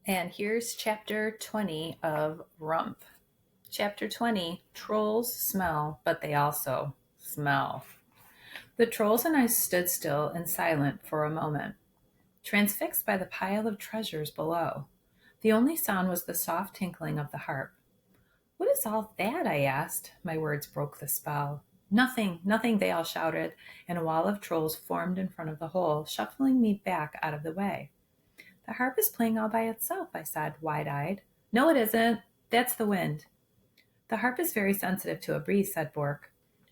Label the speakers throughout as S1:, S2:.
S1: And here's chapter 20 of Rump. Chapter 20 Trolls smell, but they also smell. The trolls and I stood still and silent for a moment, transfixed by the pile of treasures below. The only sound was the soft tinkling of the harp. What is all that? I asked. My words broke the spell. Nothing, nothing, they all shouted, and a wall of trolls formed in front of the hole, shuffling me back out of the way. The harp is playing all by itself, I said, wide eyed. No, it isn't. That's the wind. The harp is very sensitive to a breeze, said Bork.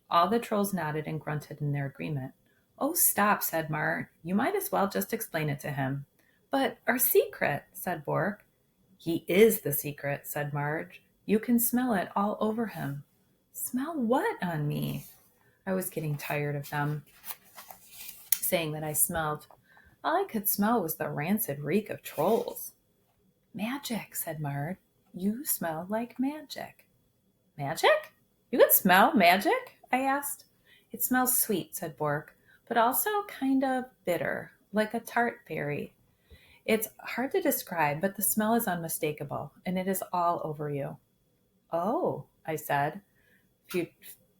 S1: All the trolls nodded and grunted in their agreement. Oh, stop, said Mar. You might as well just explain it to him. But our secret, said Bork. He is the secret, said Marge. You can smell it all over him. Smell what on me? I was getting tired of them saying that I smelled. All I could smell was the rancid reek of trolls. Magic, said Marge. You smell like magic. Magic? You can smell magic? I asked. It smells sweet, said Bork, but also kind of bitter, like a tart berry. It's hard to describe, but the smell is unmistakable, and it is all over you. Oh, I said,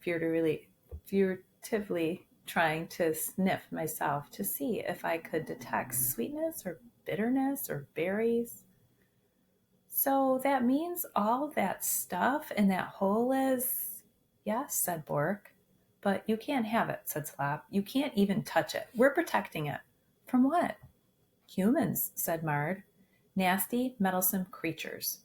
S1: furtively, furtively trying to sniff myself to see if I could detect sweetness or bitterness or berries. So that means all that stuff in that hole is. Yes, said Bork. But you can't have it, said Slap. You can't even touch it. We're protecting it. From what? Humans, said Mard. Nasty, meddlesome creatures.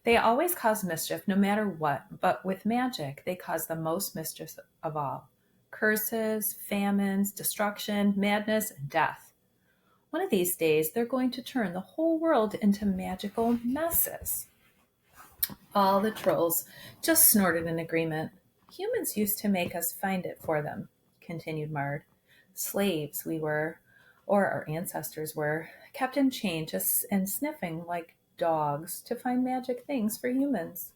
S1: They always cause mischief no matter what, but with magic, they cause the most mischief of all. Curses, famines, destruction, madness, and death. One of these days, they're going to turn the whole world into magical messes. All the trolls just snorted in agreement. Humans used to make us find it for them, continued Mard. Slaves we were, or our ancestors were, kept in chains and sniffing like dogs to find magic things for humans.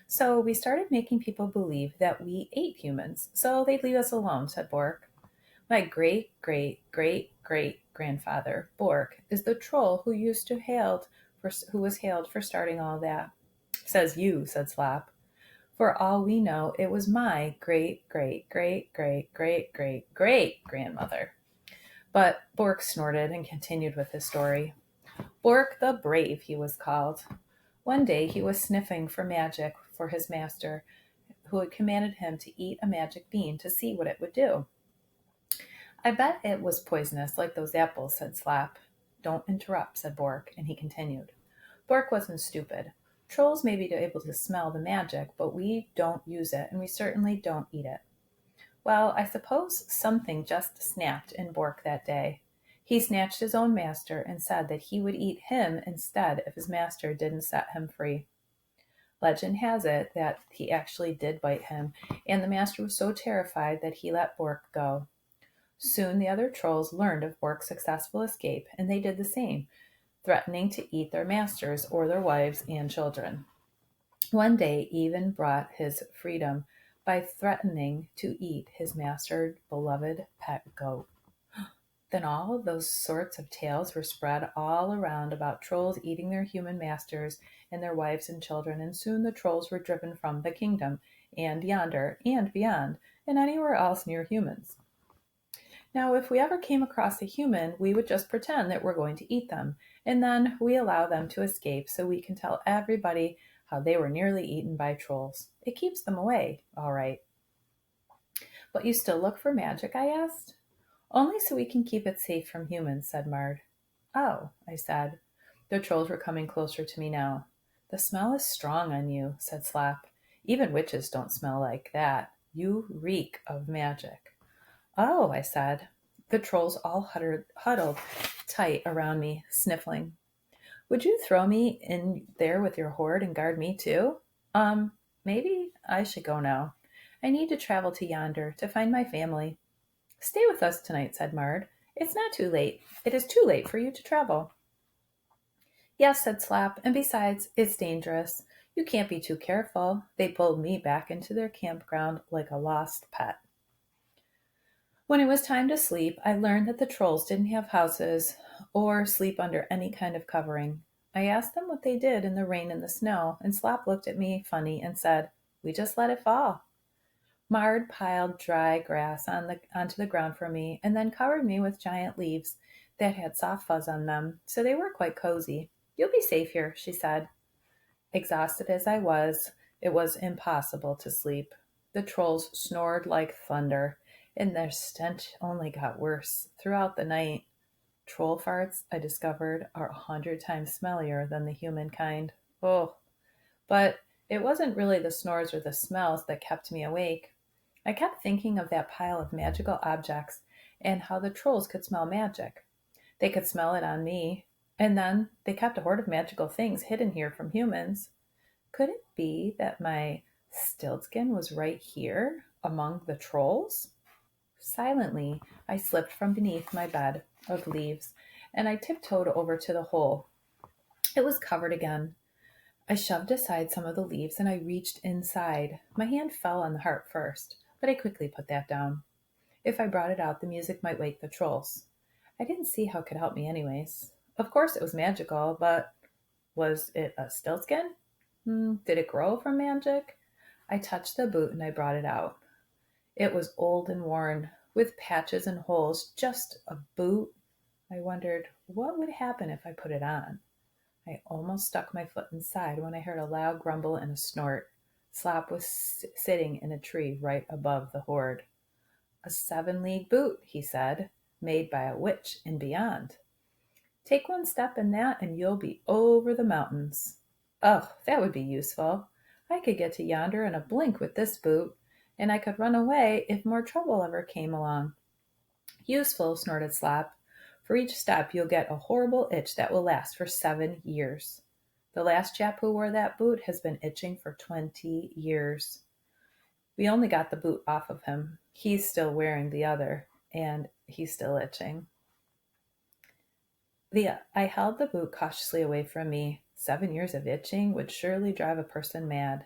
S1: So we started making people believe that we ate humans, so they'd leave us alone, said Bork. My great great great great grandfather, Bork, is the troll who was hailed for starting all that. Says you, said Slap. For all we know, it was my great great great great great great great grandmother. But Bork snorted and continued with his story. Bork the Brave, he was called. One day he was sniffing for magic for his master, who had commanded him to eat a magic bean to see what it would do. I bet it was poisonous, like those apples, said Slap. Don't interrupt, said Bork, and he continued. Bork wasn't stupid. Trolls may be able to smell the magic, but we don't use it, and we certainly don't eat it. Well, I suppose something just snapped in Bork that day. He snatched his own master and said that he would eat him instead if his master didn't set him free. Legend has it that he actually did bite him, and the master was so terrified that he let Bork go. Soon the other trolls learned of Bork's successful escape, and they did the same, threatening to eat their masters or their wives and children. One day even brought his freedom by threatening to eat his master's beloved pet goat. Then all of those sorts of tales were spread all around about trolls eating their human masters and their wives and children, and soon the trolls were driven from the kingdom, and yonder, and beyond, and anywhere else near humans. Now, if we ever came across a human, we would just pretend that we're going to eat them, and then we allow them to escape so we can tell everybody how they were nearly eaten by trolls. It keeps them away, all right. But you still look for magic, I asked. Only so we can keep it safe from humans, said Mard. Oh, I said. The trolls were coming closer to me now. The smell is strong on you, said Slap. Even witches don't smell like that. You reek of magic. Oh, I said. The trolls all huddled tight around me, sniffling. Would you throw me in there with your horde and guard me too? Maybe I should go now. I need to travel to yonder to find my family. Stay with us tonight, said Mard. It's not too late. It is too late for you to travel. Yes, said Slap, and besides, it's dangerous. You can't be too careful. They pulled me back into their campground like a lost pet. When it was time to sleep, I learned that the trolls didn't have houses or sleep under any kind of covering. I asked them what they did in the rain and the snow, and Slop looked at me funny and said, "We just let it fall." Mard piled dry grass onto the ground for me and then covered me with giant leaves that had soft fuzz on them, so they were quite cozy. "You'll be safe here," she said. Exhausted as I was, it was impossible to sleep. The trolls snored like thunder, and their stench only got worse throughout the night. Troll farts, I discovered, are 100 times smellier than the human kind. Oh, but it wasn't really the snores or the smells that kept me awake. I kept thinking of that pile of magical objects and how the trolls could smell magic. They could smell it on me, and then they kept a hoard of magical things hidden here from humans. Could it be that my stiltskin was right here among the trolls? Silently, I slipped from beneath my bed of leaves and I tiptoed over to the hole. It was covered again. I shoved aside some of the leaves and I reached inside. My hand fell on the heart first, but I quickly put that down. If I brought it out, the music might wake the trolls. I didn't see how it could help me, anyways. Of course, it was magical, but was it a stiltskin? Did it grow from magic? I touched the boot and I brought it out. It was old and worn, with patches and holes, just a boot. I wondered what would happen if I put it on. I almost stuck my foot inside when I heard a loud grumble and a snort. Slop was sitting in a tree right above the hoard. "A 7-league boot," he said, "made by a witch in beyond. Take one step in that and you'll be over the mountains." Oh, that would be useful. I could get to yonder in a blink with this boot, and I could run away if more trouble ever came along. "Useful," snorted Slop. "For each step you'll get a horrible itch that will last for 7 years. The last chap who wore that boot has been itching for 20 years. We only got the boot off of him. He's still wearing the other, and he's still itching." I held the boot cautiously away from me. 7 years of itching would surely drive a person mad.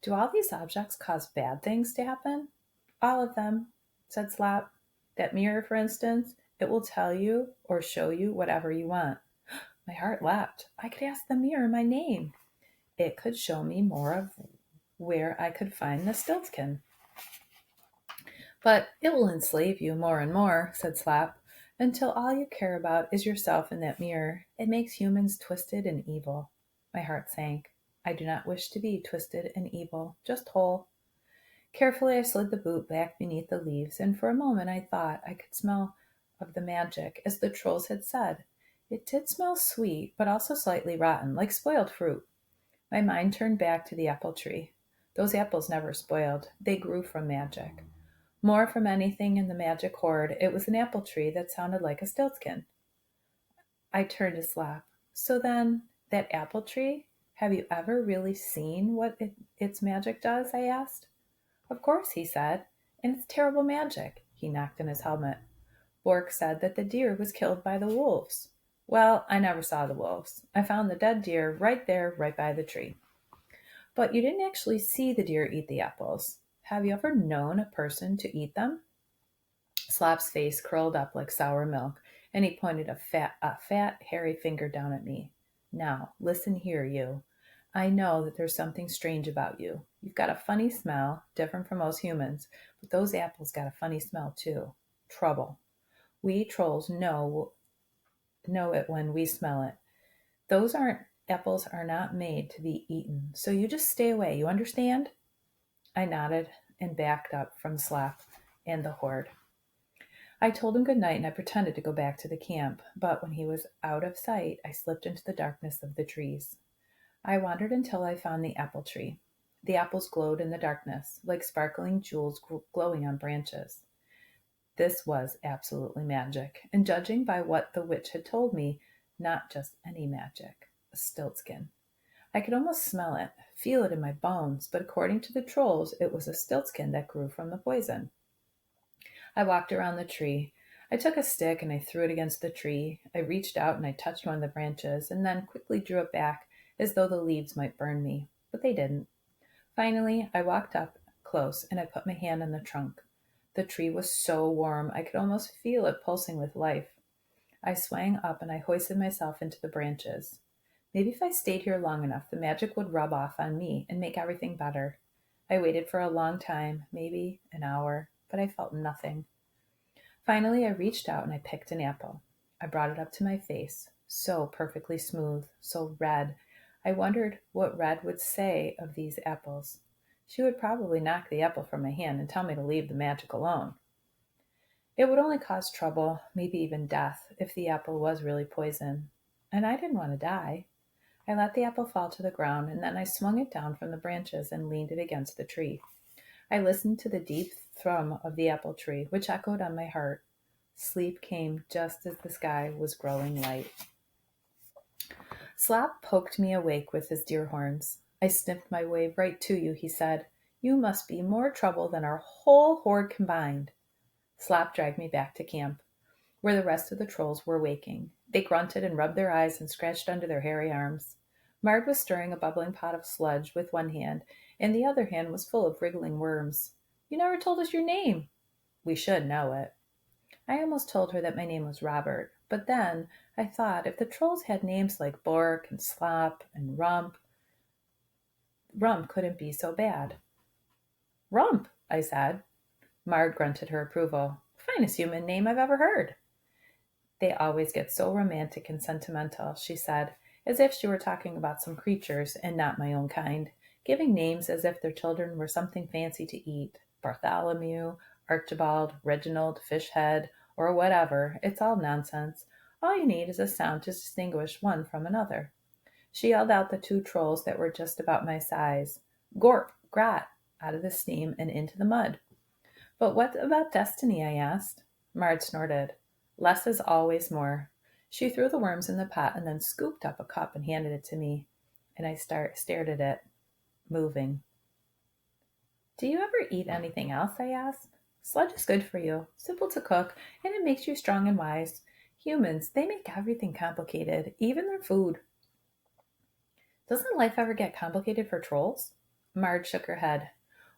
S1: "Do all these objects cause bad things to happen?" "All of them," said Slop. "That mirror, for instance, it will tell you or show you whatever you want." My heart leapt. I could ask the mirror my name. It could show me more of where I could find the stiltskin. "But it will enslave you more and more," said Slop, "until all you care about is yourself in that mirror. It makes humans twisted and evil." My heart sank. I do not wish to be twisted and evil, just whole. Carefully I slid the boot back beneath the leaves, and for a moment I thought I could smell of the magic, as the trolls had said. It did smell sweet, but also slightly rotten, like spoiled fruit. My mind turned back to the apple tree. Those apples never spoiled. They grew from magic. More from anything in the magic hoard, it was an apple tree that sounded like a stiltskin. I turned to Slop. "So then, that apple tree, have you ever really seen what its magic does?" I asked. "Of course," he said, "and it's terrible magic." He knocked in his helmet. "Bork said that the deer was killed by the wolves." "Well, I never saw the wolves. I found the dead deer right there, right by the tree." "But you didn't actually see the deer eat the apples. Have you ever known a person to eat them?" Slop's face curled up like sour milk, and he pointed a fat, hairy finger down at me. "Now, listen here, you. I know that there's something strange about you. You've got a funny smell, different from most humans, but those apples got a funny smell too. Trouble. We trolls know it when we smell it. Those aren't apples are not made to be eaten, so you just stay away, you understand?" I nodded and backed up from Slop and the horde. I told him good night and I pretended to go back to the camp, but when he was out of sight, I slipped into the darkness of the trees. I wandered until I found the apple tree. The apples glowed in the darkness, like sparkling jewels glowing on branches. This was absolutely magic, and judging by what the witch had told me, not just any magic, a stiltskin. I could almost smell it, feel it in my bones, but according to the trolls, it was a stiltskin that grew from the poison. I walked around the tree. I took a stick and I threw it against the tree. I reached out and I touched one of the branches and then quickly drew it back as though the leaves might burn me, but they didn't. Finally, I walked up close and I put my hand on the trunk. The tree was so warm I could almost feel it pulsing with life. I swang up and I hoisted myself into the branches. Maybe if I stayed here long enough, the magic would rub off on me and make everything better. I waited for a long time, maybe an hour, but I felt nothing. Finally, I reached out and I picked an apple. I brought it up to my face, so perfectly smooth, so red. I wondered what Red would say of these apples. She would probably knock the apple from my hand and tell me to leave the magic alone. It would only cause trouble, maybe even death, if the apple was really poison. And I didn't want to die. I let the apple fall to the ground and then I swung it down from the branches and leaned it against the tree. I listened to the deep thrum of the apple tree, which echoed on my heart. Sleep came just as the sky was growing light. Slop poked me awake with his deer horns. I sniffed my way right to you, he said. You must be more trouble than our whole horde combined. Slop dragged me back to camp, where the rest of the trolls were waking. They grunted and rubbed their eyes and scratched under their hairy arms. Mard was stirring a bubbling pot of sludge with one hand, and the other hand was full of wriggling worms. You never told us your name. We should know it. I almost told her that my name was Robert, but then I thought if the trolls had names like Bork and Slop and Rump couldn't be so bad. Rump, I said. Mard grunted her approval. Finest human name I've ever heard. They always get so romantic and sentimental, she said, as if she were talking about some creatures and not my own kind, giving names as if their children were something fancy to eat. Bartholomew, Archibald, Reginald, Fishhead, or whatever. It's all nonsense. All you need is a sound to distinguish one from another. She yelled out the two trolls that were just about my size. Gorp, grat, out of the steam and into the mud. But what about destiny? I asked. Mard snorted. Less is always more. She threw the worms in the pot and then scooped up a cup and handed it to me. And I stared at it, moving. Do you ever eat anything else? I asked. Sludge is good for you, simple to cook, and it makes you strong and wise. Humans, they make everything complicated, even their food. Doesn't life ever get complicated for trolls? Marge shook her head.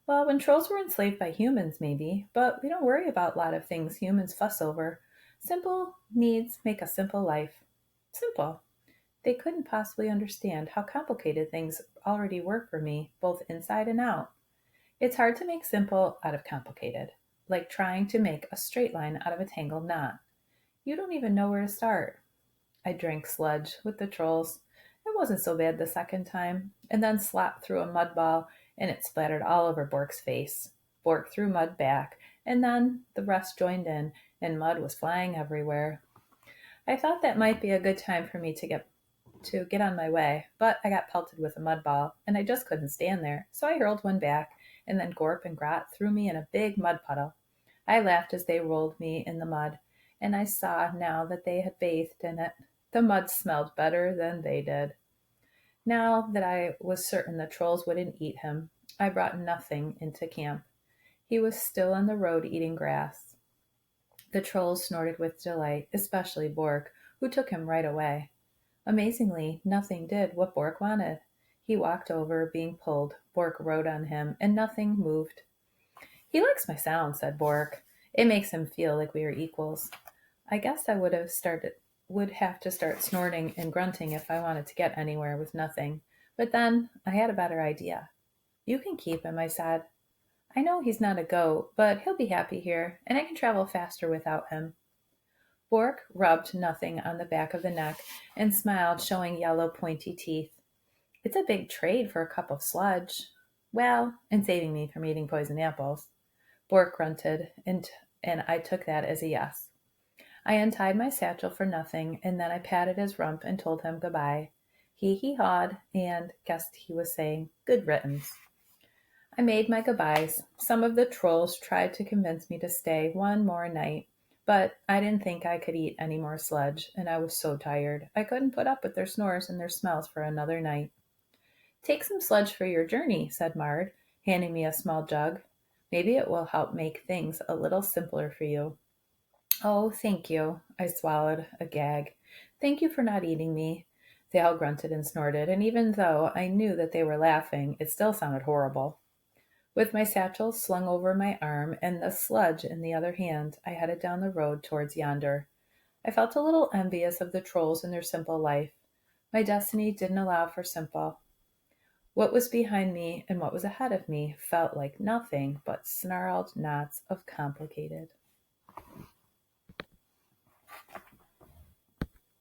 S1: Well, when trolls were enslaved by humans, maybe, but we don't worry about a lot of things humans fuss over. Simple needs make a simple life. Simple. They couldn't possibly understand how complicated things already were for me, both inside and out. It's hard to make simple out of complicated, like trying to make a straight line out of a tangled knot. You don't even know where to start. I drank sludge with the trolls. It wasn't so bad the second time, and then Slop threw a mud ball, and it splattered all over Bork's face. Bork threw mud back, and then the rest joined in, and mud was flying everywhere. I thought that might be a good time for me to get on my way, but I got pelted with a mud ball, and I just couldn't stand there, so I hurled one back, and then Gorp and Grot threw me in a big mud puddle. I laughed as they rolled me in the mud, and I saw now that they had bathed in it. The mud smelled better than they did. Now that I was certain the trolls wouldn't eat him, I brought nothing into camp. He was still on the road eating grass. The trolls snorted with delight, especially Bork, who took him right away. Amazingly, nothing did what Bork wanted. He walked over, being pulled. Bork rode on him, and nothing moved. He likes my sound, said Bork. It makes him feel like we are equals. I guess I would have to start snorting and grunting if I wanted to get anywhere with nothing. But then I had a better idea. You can keep him, I said. I know he's not a goat, but he'll be happy here, and I can travel faster without him. Bork rubbed nothing on the back of the neck and smiled, showing yellow pointy teeth. It's a big trade for a cup of sludge. Well, and saving me from eating poison apples. Bork grunted, and I took that as a yes. I untied my satchel for nothing, and then I patted his rump and told him goodbye. He hawed and guessed he was saying good riddance. I made my goodbyes. Some of the trolls tried to convince me to stay one more night, but I didn't think I could eat any more sludge, and I was so tired. I couldn't put up with their snores and their smells for another night. Take some sludge for your journey, said Mard, handing me a small jug. Maybe it will help make things a little simpler for you. Oh, thank you. I swallowed a gag. Thank you for not eating me. They all grunted and snorted, and even though I knew that they were laughing, it still sounded horrible. With my satchel slung over my arm and the sludge in the other hand, I headed down the road towards yonder. I felt a little envious of the trolls and their simple life. My destiny didn't allow for simple. What was behind me and what was ahead of me felt like nothing but snarled knots of complicated.